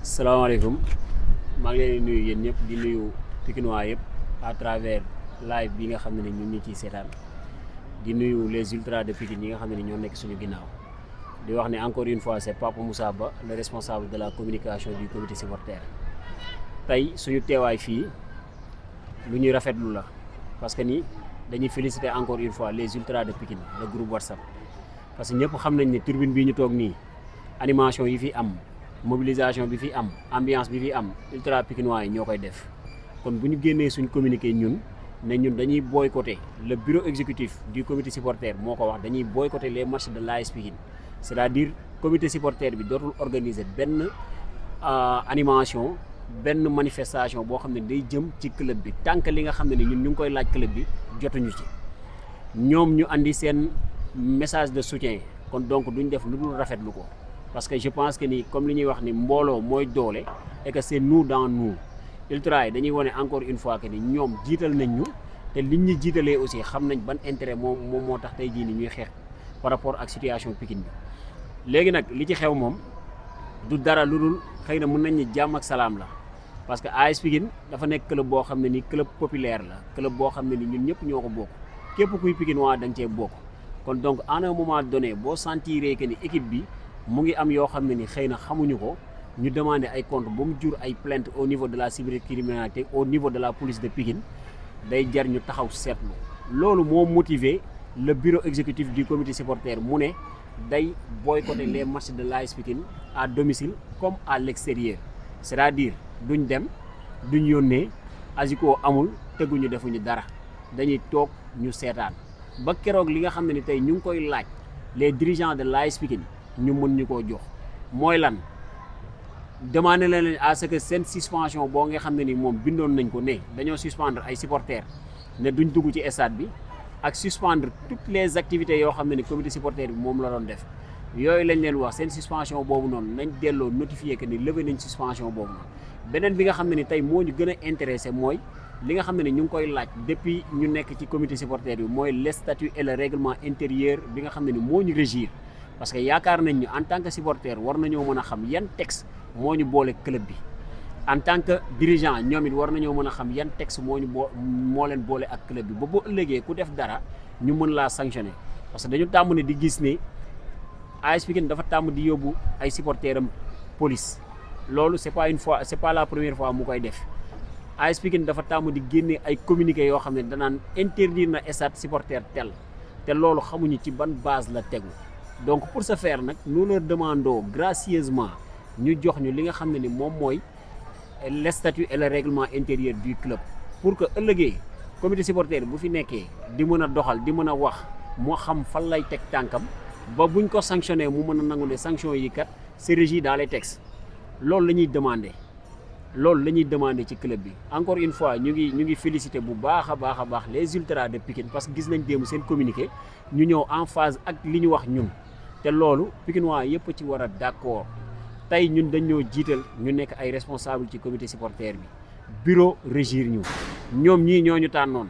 salaamaaleykum maa ngi leen di nuyu yéen ñëpp di nuyu Pikinois yëpp à travers live bi nga xam ne ñun ñu ciy seetaan di nuyu les ultras de Pikine yi nga xam ne ñoo nekk suñu ginnaaw di wax ne encore une fois c'est Papa Moussa Ba le responsable de la communication du comité supporter tey suñu teewaay fii lu ñuy rafetlu la parce que ni dañuy féliciter encore une fois les ultras de Pikine le groupe WhatsApp parce que ñëpp xam nañ ne tribune bii ñu toog nii animation yi fi am mobilisation bi fi am ambiance bi fi am ultra pikinois yi ñoo koy def kon bu ñu génnee suñ communiqué ñun ne ñun dañuy boycotter le bureau exécutif du comité supporter moo ko wax dañuy boycotter les matchs de l'AS Pikine c'est-à-dire comité supporter bi dootul organiser benn animation benn manifestation boo xam ne day jëm ci club bi tant que li nga xam ne ni ñun ñu ngi koy laaj club bi jotuñu ci ñoom ñu andi seen message de soutien kon donc duñ def lu dul rafetlu ko. Parce que je pense que ni comme li ñuy wax ni mbooloo mooy doole et que c'est nous dans nous ultra yi dañuy wane encore une fois que ni ñoom jiital nañ ñu te liñ ñu jiitalee aussi xam nañ ban intérêt moom moo tax tey jii ni ñuy xeex par rapport ak situation Pikine bi. léegi nag li ci xew moom du dara lu dul xëy na mën nañ ni jàmm ak salaam la parce que AS Pikine dafa nekk club boo xam ne ni club populaire la club boo xam ne ni ñun ñëpp ñoo ko bokk képp kuy Pikinois da nga cee bokk kon donc à un moment donné boo sentiree que ni équipe bi. mu ngi am yoo xam ne ni xëy na xamuñu ko ñu demander ay compte ba mu jur ay plainte au niveau de la cybercriminalité au niveau de la police de Pikine day jar ñu taxaw seetlu loolu moo motivé le bureau exécutif du comité supporter mu ne day boycotter les matchs de l'AS Pikine à domicile comme à l'extérieur c'est-à-dire duñ dem duñ yónnee asiko amul teguñu defuñu dara dañuy toog ñu seetaan ba keroog li nga xam ne ni tey ñu ngi koy laaj les dirigeants de l'AS Pikine ñu mën ñu koo jox mooy lan demandé leen à ce que seen suspension boo nga xam ne ni moom bindoon nañ ko ne dañoo suspendre ay supporters ne duñ dugg ci stade bi ak suspendre toutes les activités yoo xam ne ni comité supporter bi moom la doon def yooyu lañ leen wax seen suspension boobu noonu nañ delloo notifié que ni levé nañ suspension boobu noonu beneen bi nga xam ne ni tey moo ñu gën a intéressé mooy li nga xam ne ni ñu ngi koy laaj depuis ñu nekk ci comité supporter bi mooy les statuts et le règlement intérieur bi nga xam ne ni moo ñu régir parce que yaakaar nañ ñu en tant que supporter war nañoo mën a xam yan texte moo ñu boole club bi en tant que dirigeant ñoom it war nañoo mën a xam yan texte moo leen boole ak club bi ba boo ëllëgee ku def dara ñu mën laa sanctionner parce que dañu tàmm ne di gis ne AS Pikine dafa tàmm di yóbbu ay supporteram police loolu c'est pas la première fois mu koy def AS Pikine dafa tàmm di génne ay communiqués yoo xam ne danaan interdire na stade supporter tel te loolu xamuñu ci ban base la tegu. Donc pour ce faire nag nous leur demandons gracieusement ñu jox ñu li nga xam ne ni moom mooy les statuts et le règlement intérieur du club pour que ëllëgee comité supporter bu fi nekkee di mën a doxal di mën a wax moo xam fan lay teg tànkam ba buñ ko sanctionné mu mën a nangu ne sanction yi kat c'est régi dans les textes loolu la ñuy demander ci club bi encore une fois ñu ngi féliciter bu baax a baax les ultras de Pikine parce que gis nañ démb seen communiqué ñu ñëw en phase ak li ñu wax ñun te loolu Pikinois yëpp ci war a d'accord tey ñun dañoo jiital ñu nekk ay responsable ci comité supporter bi bureau régir ñu ñoom ñii ñoo ñu tànnoon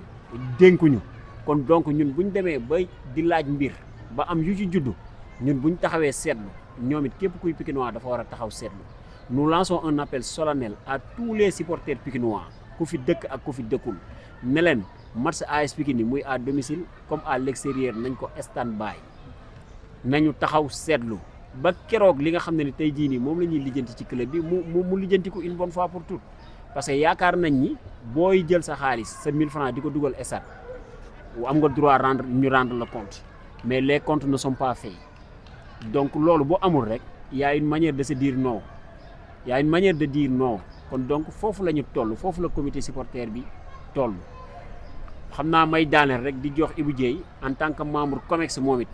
dénkuñu kon donc ñun buñ demee ba di laaj mbir ba am yu ci juddu ñun buñ taxawee seetlu ñoom it képp kuy Pikinois dafa war a taxaw seetlu nous lançons un appel solennel à tous les supporters pikinois ku fi dëkk ak ku fi dëkkul ne leen match AS Pikine muy à domicile comme à l'extérieur nañ ko stand-by nañu taxaw seetlu ba keroog li nga xam ne ni tey jii nii moom la ñuy lijjanti ci club bi mu lijjanti ko une bonne fois pour toutes parce que yaakaar nañ ni booy jël sa xaalis sa 1000 francs di ko dugal stade am nga droit rendre le compte mais les comptes ne sont pas faits donc loolu boo amul rek y a une manière de se dire non y a une manière de dire non kon donc foofu la ñu toll foofu la comité supporter bi toll xam naa may daaneel rek di jox Ibou Dieye en tant que membre COMEX moom it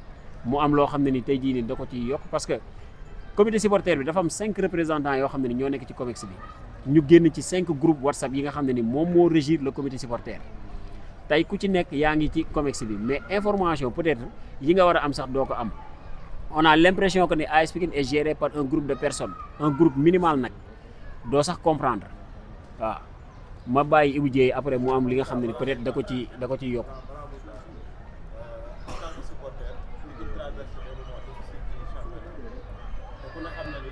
mu am loo xam ne ni tey jii nii da ko ciy yokk parce que comité supporter bi dafa am 5 représentants yoo xam ne ni ñoo nekk ci COMEX bi ñu génn ci 5 groupes WhatsApp yi nga xam ne ni moom moo régir le comité supporter tey ku ci nekk yaa ngi ci COMEX bi mais information peut-être yi nga war a am sax doo ko am on a l'impression que ni AS Pikine est géré par un groupe de personnes un groupe minimal nag doo sax comprendre waaw ma bàyyi Ibou Dieye après mu am li nga xam ne ni peut-être da ko ci yokk. ku ne xam na ni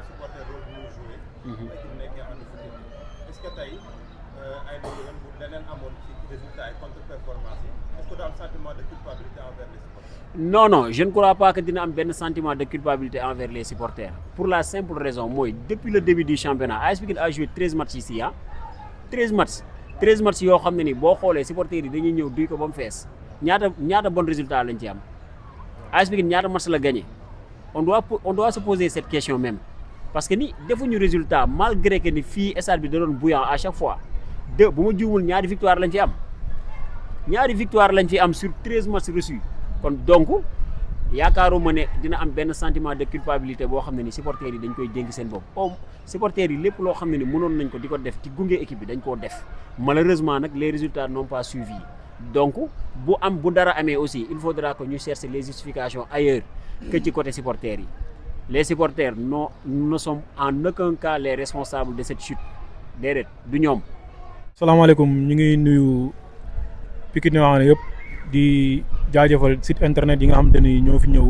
supporter rôle bu muy joué équipe nekkee ànd fukki est-ce que tey ay déwén bu leneen amoon ci résultat yi contre performance yi est-ce que du am sentiment de culpabilité envers les supporters? Non, je ne crois pas que dina am benn sentiment de culpabilité envers les supporters pour la simple raison mooy depuis le début du championnat AS Pikine a joué 13 matchs ici 13 matchs yoo xam ne ni boo xoolee supporters yi dañuy ñëw duy ko ba mu fees ñaata bon résultat lañ ci am AS Pikine ñaata match la gagné on doit se poser cette question même parce que ni defuñu résultat malgré que ni fii stade bi da doon bouillant à chaque fois bu ma juumul ñaari victoire lañ fi am sur 13 matchs reçus kon donc yaakaaruma ne dina am benn sentiment de culpabilité boo xam ne ni supporters yi dañ koy dénk seen bopp supporters yi lépp loo xam ne ni mënoon nañ ko di ko def ci gunge équipe bi dañ koo def malheureusement nag les résultats n'ont pas suivi donc bu dara amee aussi il faudra que ñu chercher les justifications ailleurs que ci côté supporters yi les supporters ne sont en aucun cas les responsables de cette chute déedéet du ñoom. salaamaaleykum ñu ngi nuyu Pikine wax yëpp di jaajëfal site internet yi nga xamante ni ñoo fi ñëw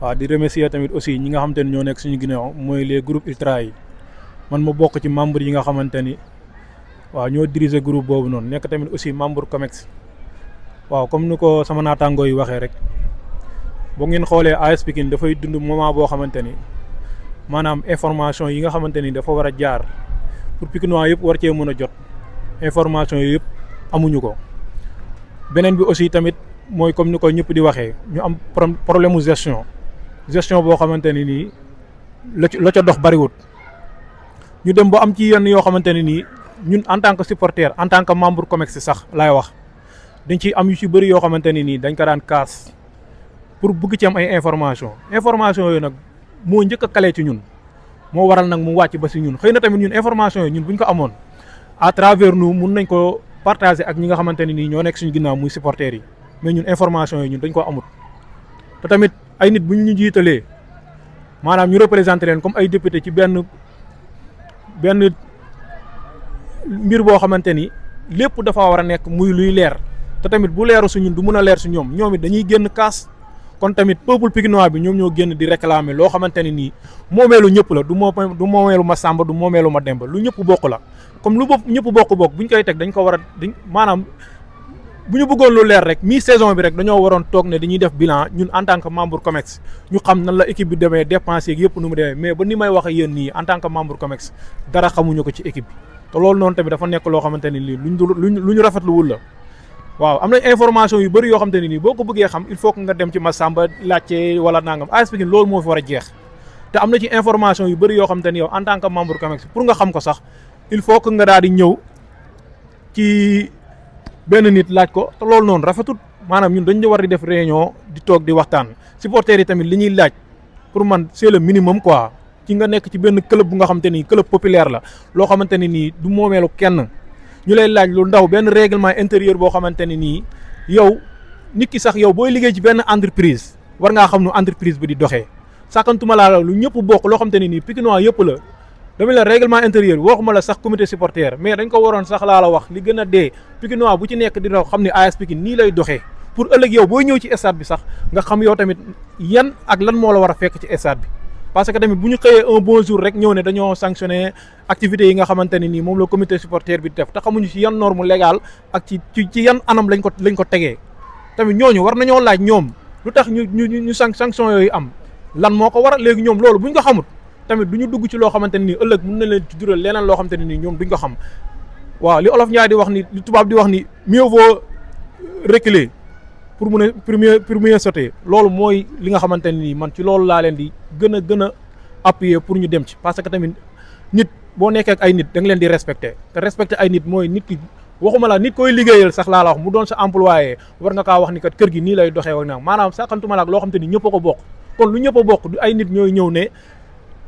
waaw di remercier tamit aussi ñi nga xamante ni ñoo nekk suñu ginnaaw mooy les groupes ultra yi man ma bokk ci membre yi nga xamante ni waaw ñoo diriger groupe boobu noonu nekk tamit aussi membre COMEX waaw comme ni ko sama naataangoo yi waxee rek boo ngeen xoolee AS Pikine dafay dund moment boo xamante ni maanaam information yi nga xamante ni dafa war a jaar pour Pikinois yëpp war cee mën a jot information yi yëpp amuñu ko. beneen bi aussi tamit mooy comme ni ko ñëpp di waxee ñu am problème mu gestion boo xamante ni nii la ca dox bariwut ñu dem ba am ci yenn yoo xamante ne nii ñun en tant que supporter en tant que membre COMEX sax laay wax dañ ciy am yu ci bëri yoo xamante ne nii dañ ko daan kaas pour bëgg ci am ay information yooyu nag moo njëkk a kale ci ñun moo waral nag mu wàcc ba si ñun xëy na tamit ñun information yi ñun buñ ko amoon à travers nous mun nañ ko partager ak ñi nga xamante ne nii ñoo nekk suñu ginnaaw muy supporters yi mais ñun information yi ñun dañ koo amut te tamit ay nit bu ñu jiitalee maanaam ñu représenté leen comme ay député ci benn mbir boo xamante ni lépp dafa war a nekk muy luy leer te tamit bu leeru su ñun du mun a leer su ñoom it dañuy génn kaas kon tamit peuple pikinois bi ñoom ñoo génn di réclamer loo xamante ne nii moomeelu ñëpp la du moomeelu ma Samba du moomeelu ma Demba lu ñëpp bokk la comme lu ñëpp bokk bu ñu koy teg dañ ko war a maanaam bu ñu bëggoon lu leer rek mi-saison bi rek dañoo waroon toog ne dañuy def bilan ñun en tant que membre COMEX ñu xam nan la équipe bi demee dépenses yeeg yëpp nu mu demee mais ba ni may wax ak yéen nii en tant que membre COMEX dara xamuñu ko ci équipe bi te loolu noonu tamit dafa nekk loo xamante ni lii lu ñu rafetluwul la waaw am na information yu bëri yoo xamante ne nii boo ko bëggee xam il faut que nga dem ci Massamba laajte wala nangam AS Pikine loolu moo fi war a jeex te am na ci information yu bëri yoo xamante ni yow en tant que membre COMEX pour nga xam ko sax il faut que nga daal di ñëw ci benn nit laaj ko te loolu noonu rafetut maanaam ñun dañu war di def réunion di toog di waxtaan supporters yi tamit li ñuy laaj pour man c'est le minimum quoi ci nga nekk ci benn club bu nga xamante ni club populaire la loo xamante ne nii du moomeelu kenn ñu lay laaj lu ndaw benn règlement intérieur boo xamante ne nii yow nit ki sax yow booy liggéey ci benn entreprise war ngaa xam nu entreprise bi di doxee sàkkantuma laa lu ñëpp bokk loo xamante ne nii Pikinois yëpp la dama la règlement intérieur waxuma la sax comité supporter mais dañ ko waroon sax laa la wax li gën a dee Pikinois bu ci nekk di dox xam ne AS Pikine nii lay doxee pour ëllëg yow booy ñëw ci stade bi sax nga xam yow tamit yan ak lan moo la war a fekk ci stade bi parce que tamit bu ñu xëyee un bon jour rek ñëw ne dañoo sanctionné activités yi nga xamante ne nii moom la comité supporter bi def te xamuñu ci yan norme légale ak ci yan anam lañ ko tegee tamit ñooñu war nañoo laaj ñoom lu tax ñu sanction yooyu am lan moo ko war a léegi ñoom loolu buñ ko xamut tamit du ñu dugg ci loo xamante ne nii ëllëg mën na leen ci jural leneen loo xamante ne nii ñoom duñ ko xam waaw li olof Njaay di wax ni li tubaab di wax ni mieux vaut reculer pour mun a mieux sauter loolu mooy li nga xamante ne nii man ci loolu laa leen di gën a appuyer pour ñu dem ci parce que tamit nit boo nekkee ak ay nit da nga leen di respecter te respecter ay nit mooy nit ki waxuma la nit koy liggéeyal sax laa la wax mu doon sa employé war nga kaa wax ni kat kër gi nii lay doxee ak nag maanaam saxantuma la ak loo xamante ni ñëpp a ko bokk kon lu ñëpp a bokk du ay nit ñooy ñëw ne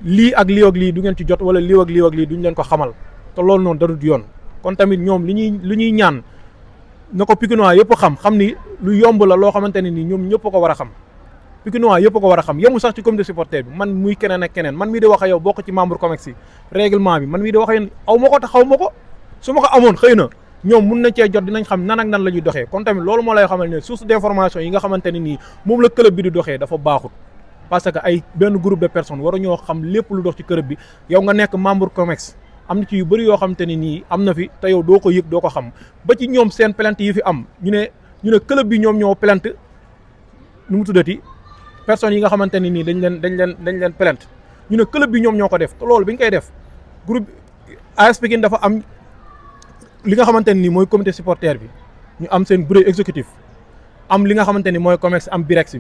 lii ak lii du ngeen ci jot wala lii ak lii duñ leen ko xamal te loolu noonu darut yoon kon tamit ñoom li ñuy ñaan na ko Pikinois yëpp xam ni lu yomb la loo xamante ne ni ñoom ñëpp ko war a xam Pikinois yëpp ko war a xam yemu sax ci comité supporter bi man muy keneen ak keneen man mii di wax ak yow bokk ci membre COMEX yi règlement bi man mii di wax ak yéen aw ma ko te xaw ma ko su ma ko amoon xëy na ñoom mun nañ cee jot dinañ xam nan ak nan la ñuy doxee kon tamit loolu moo lay xamal ne source d'information yi nga xamante ne nii moom la club bi di doxee dafa baaxut parce que ay benn groupe de personnes war a ñoo xam lépp lu dox ci club bi yow nga nekk membre COMEX am na ci yu bëri yoo xam te ne nii am na fi te yow doo ko yëg doo ko xam ba ci ñoom seen plainte yi fi am ñu ne club bi ñoom ñoo plainte nu mu tuddati personnes yi nga xamante ne nii dañ leen plainte ñu ne club bi ñoom ñoo ko def te loolu bi ñu koy def groupe AS Pikine dafa am li nga xamante ne nii mooy comité supporter bi ñu am seen bureau exécutif am li nga xamante ni mooy COMEX am birex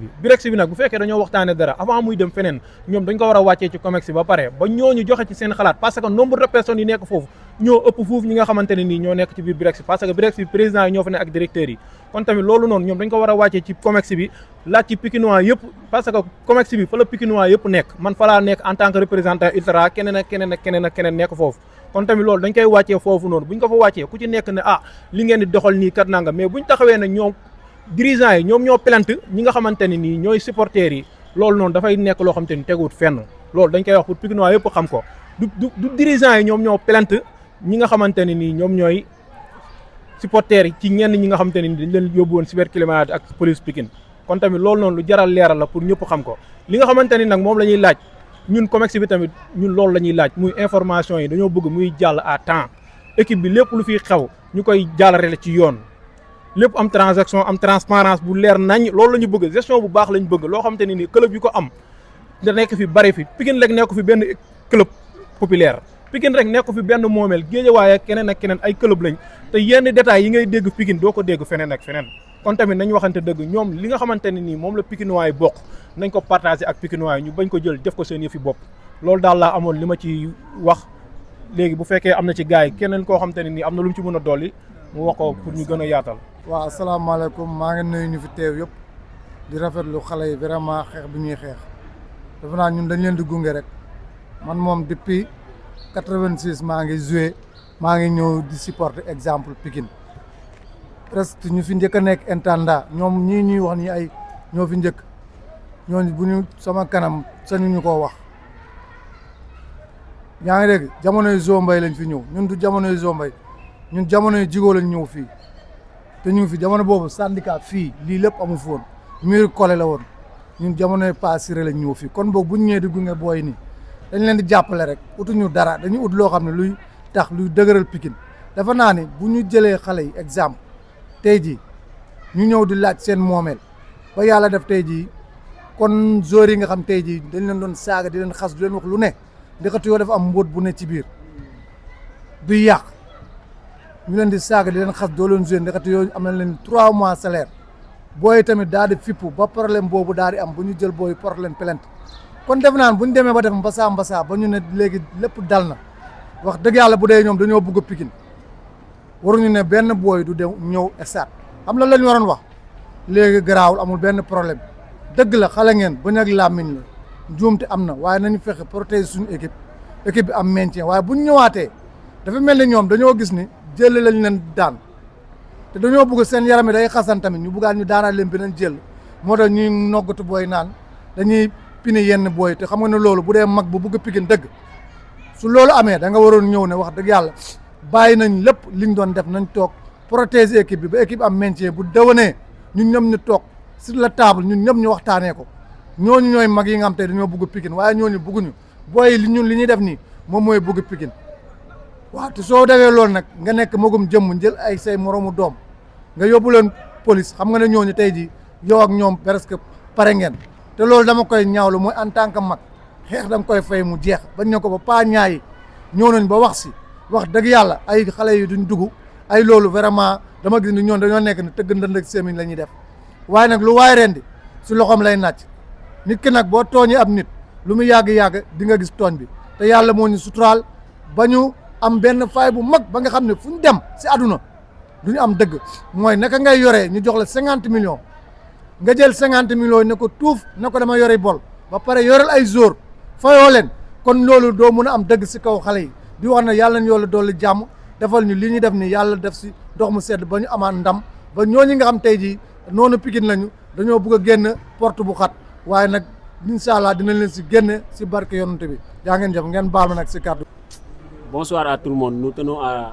bi nag bu fekkee dañoo waxtaane dara avant muy dem feneen ñoom dañ ko war a wàccee ci COMEX ba pare ba ñooñu joxe ci seen xalaat parce que nombre de personnes yi nekk foofu ñoo ëpp foofu ñi nga xamante ne nii ñoo nekk ci biir birex bi parce que birex bi président yi ñoo fa ne ak directeurs yi kon tamit loolu noonu ñoom dañ ko war a wàccee ci COMEX bi laaj ci Pikinois yëpp parce que COMEX bi fa la Pikinois yëpp nekk man fa laa nekk en tant que représentant ultra keneen ak keneen nekk foofu kon tamit loolu dañ koy wàccee foofu noonu buñ ko fa wàccee ku ci nekk ne li ngeen di doxal nii kat nanga mais buñ taxawee ne ñoom dirigeants yi ñoom ñoo plainte ñi nga xamante ne nii ñooy supporters yi loolu noonu dafay nekk loo xamante ni teguwut fenn loolu dañ koy wax pour Pikinois yëpp xam ko du dirigeants yi ñoom ñoo plainte ñi nga xamante ne nii ñoom ñooy supporters yi ci ñenn ñi nga xamante ne nii dañ leen yóbbu woon cybercriminalité ak police Pikine kon tamit loolu noonu lu jaral leeral la pour ñëpp xam ko li nga xamante ni nag moom la ñuy laaj ñun COMEX bi tamit ñun loolu la ñuy laaj muy information yi dañoo bëgg muy jàll à temps équipe bi lépp lu fiy xew ñu koy jàllale ci yoon lépp am transaction am transparence bu leer nañ loolu la ñu bëgg gestion bu baax lañ bëgg loo xamante ne nii club yi ko am da nekk fi bari fi Pikine rek nekk fi benn club populaire Pikine rek nekk fi benn moomeel Guédiawaye ak keneen ay club lañ te yenn détails yi ngay dégg Pikine doo ko dégg feneen ak feneen kon tamit nañ waxante dëgg ñoom li nga xamante ne nii moom la Pikinois yi bokk nañ ko partager ak Pikinois yi ñu bañ ko jël def ko seen yëfi bopp loolu daal laa amoon li ma ci wax léegi bu fekkee am na ci gars yi keneen koo xamante ne nii am na lu mu ci mën a dolli mu wax ko pour ñu gën a yaatal. waaw asalaamaaleykum maa ngi nuyu ñu fi teew yëpp di rafetlu xale yi vraiment xeex bi ñuy xeex defe naa ñun dañ leen di gunge rek man moom depuis 86 maa ngi joué maa ngi ñëw di supporter exemple Pikine presque ñu fi njëkk a nekk intendant ñoom ñii ñuy wax ni ay ñoo fi njëkk ñooñu bu ñu sama kanam sañu ñu koo wax yaa ngi dégg jamonoy Zombay lañ fi ñëw ñun du jamonoy Zombay ñun jamonoy Jigoo lañ ñëw fii te ñu ngi fi jamono boobu syndicat fii lii lépp amu fi woon mur collé la woon ñun jamonoy passiré lañ ñëw fii kon boog bu ñu ñëwee di gunge booy nii dañ leen di jàppale rek utuñu dara dañuy ut loo xam ne luy tax luy dëgëral Pikine dafa naa ni bu ñu jëlee xale yi exemple tey jii ñu ñëw di laaj seen moomeel ba yàlla def tey jii kon joueurs yi nga xam tey jii dañ leen doon saaga di leen xas di leen wax lu ne ndekatu yoo dafa am mbóot bu ne ci biir duy yàq ñu leen di saaga di leen xas doo leen joué ndekatu yoo am na leen 3 mois salaire booy tamit daal di fippu ba problème boobu daal di am bu ñu jël booy problème plainte kon def naan bu ñu demee ba def mbasa ba ñu ne léegi lépp dal na wax dëgg yàlla bu dee ñoom dañoo bëgg a Pikine waruñu ne benn booy du dem ñëw stade xam la ñu waroon wax léegi garaawul amul benn problème dëgg la xale ngeen bañ ak làmmiñ la njuumte am na waaye nañu fexe protéger suñu équipe bi am maintien waaye bu ñu ñëwaatee dafa mel ni ñoom dañoo gis ni jël lañ leen daan te dañoo bëgg seen yaram yi day xasan tamit ñu bëggaat ñu daanaat leen beneen jël moo tax ñuy noggatu booy naan dañuy pine yenn booy te xam nga ne loolu bu dee mag bu bëgg Pikine dëgg su loolu amee da nga waroon ñëw ne wax dëgg yàlla bàyyi nañ lépp liñ doon def nañ toog protéger équipe bi ba équipe am maintien bu déwénee ñun ñëpp ñu toog sur la table ñun ñëpp ñu waxtaanee ko ñooñu ñooy mag yi nga xam te dañoo bëgg Pikine waaye ñooñu bëgguñu booy li ñun li ñuy def nii moom mooy bëgg Pikine waaw te soo defee loolu nag nga nekk magum jëmm jël ay say moroomu doom nga yóbbu leen police xam nga ne ñooñu tey jii yow ak ñoom presque pare ngeen te loolu dama koy ñaawlu mooy en tant que mag xeex da nga koy fay mu jeex bañ ne ko ba paa ñaayi ñëw nañ ba wax si wax dëgg yàlla ay xale yi duñ dugg ay loolu vraiment dama gis ni ñoom dañoo nekk ne tëgg ndënd ak sémiñ la ñuy def waaye nag lu waay rendi si loxoom lay nàcc nit ki nag boo tooñee ab nit lu mu yàgg-yàgg di nga gis tooñ bi te yàlla moo ñu suturaal ba ñu am benn faay bu mag ba nga xam ne fu ñu dem si àdduna du ñu am dëgg mooy naka ngay yoree ñu jox la 50 millions nga jël 50 millions ne ko tuuf ne ko dama yore bol ba pare yoreel ay jour fayoo leen kon loolu doo mun a am dëgg si kaw xale yi di wax ne yàlla ñu yàlla dolli jàmm defal ñu li ñu def ni yàlla def si ndox mu sedd ba ñu amaat ndam ba ñooñu nga xam tey jii noonu Pikine lañu dañoo bëgg a génn porte bu xat waaye nag incha allah dinañ leen si génne si barke yonante bi yaa ngeen jëf ngeen baal ma nag si kàddu. Bonsoir à tout le monde. Nous tenons à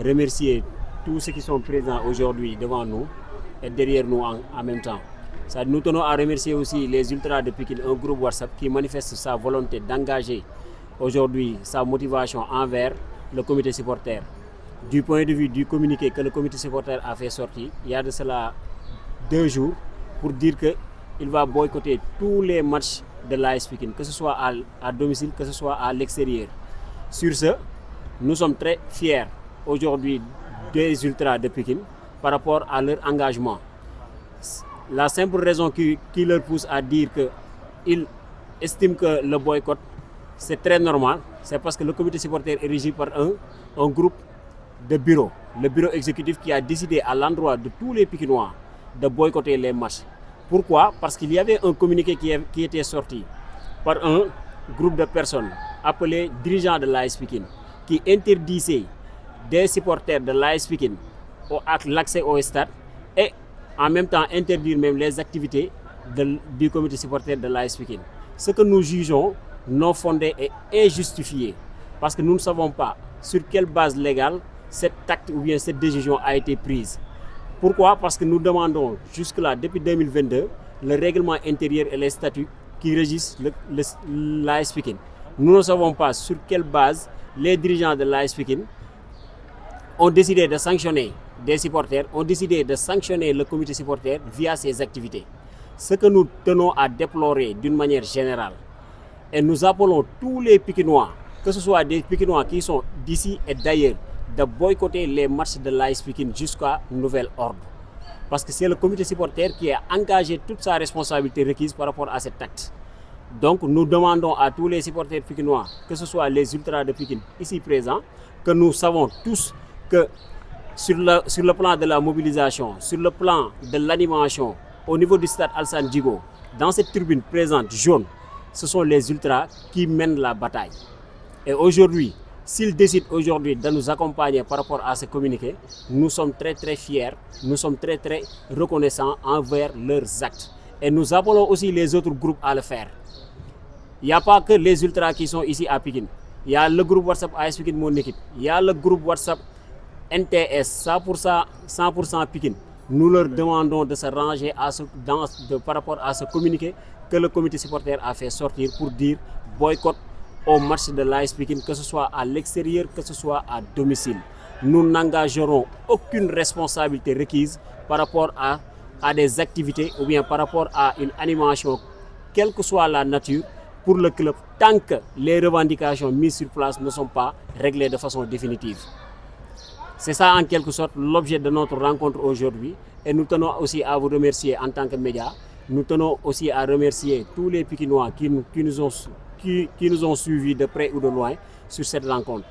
remercier tous ceux qui sont présents aujourd'hui devant nous et derrière nous en même temps. Nous tenons à remercier aussi les Ultras de Pikine, un groupe WhatsApp qui manifeste sa volonté d'engager aujourd'hui sa motivation envers le comité supporter. Du point de vue du communiqué que le comité supporter a fait sortir, il y a de cela 2 jours, pour dire qu'il va boycotter tous les matchs de l'AS Pikine, que ce soit à domicile, que ce soit à l'extérieur. Sur ce, nous sommes très fiers aujourd'hui des Ultras de Pikine par rapport à leur engagement. La simple raison qui leur pousse à dire qu'ils estiment que le boycott, c'est très normal, c'est parce que le comité supporter est régi par un groupe de bureau, le bureau exécutif qui a décidé à l'endroit de tous les Pikinois de boycotter les matchs. Pourquoi? Parce qu'il y avait un communiqué qui était sorti par un groupe de personnes appelés dirigeants de l'AS Pikine qui interdisait des supporters de l'AS Pikine l'accès au stade et en même temps interdire même les activités du comité supporter de l'AS Pikine. Ce que nous jugeons non fondé et injustifié, parce que nous ne savons pas sur quelle base légale cet acte ou bien cette décision a été prise. Pourquoi? Parce que nous demandons jusque-là, depuis 2022, le règlement intérieur et les statuts qui régissent l'AS Pikine. Nous ne savons pas sur quelle base les dirigeants de l'AS Pikine ont décidé de sanctionner des supporters, ont décidé de sanctionner le comité supporter via ses activités. Ce que nous tenons à déplorer d'une manière générale, et nous appelons tous les Pikinois, que ce soit des Pikinois qui sont d'ici et d'ailleurs, de boycotter les matchs de l'AS Pikine jusqu'à nouvel ordre. Parce que c'est le comité supporter qui a engagé toute sa responsabilité requise par rapport à cet acte. Donc nous demandons à tous les supporters pikinois, que ce soit les Ultras de Pikine ici présents, que nous savons tous que sur le plan de la mobilisation, sur le plan de l'animation, au niveau du stade Alassane Djigo, dans cette tribune présente jaune, ce sont les Ultras qui mènent la bataille. Et aujourd'hui, s'ils décident aujourd'hui de nous accompagner par rapport à ce communiqué, nous sommes très très fiers, nous sommes très très reconnaissants envers leurs actes. Et nous appelons aussi les autres groupes à le faire. Il n'y a pas que les Ultras qui sont ici à Pikine. Il y a le groupe WhatsApp AS Pikine Mon Équipe. Il y a le groupe WhatsApp NTS 100% Pikine. Nous leur demandons de se ranger par rapport à ce communiqué que le comité supporter a fait sortir pour dire boycott au match de l'AS Pikine, que ce soit à l'extérieur, que ce soit à domicile. Nous n'engagerons aucune responsabilité requise par rapport à des activités ou bien par rapport à une animation, quelle que soit la nature, pour le club, tant que les revendications mises sur place ne sont pas réglées de façon définitive. C'est ça en quelque sorte l'objet de notre rencontre aujourd'hui, et nous tenons aussi à vous remercier en tant que médias. Nous tenons aussi à remercier tous les Pikinois qui nous ont suivis de près ou de loin sur cette rencontre.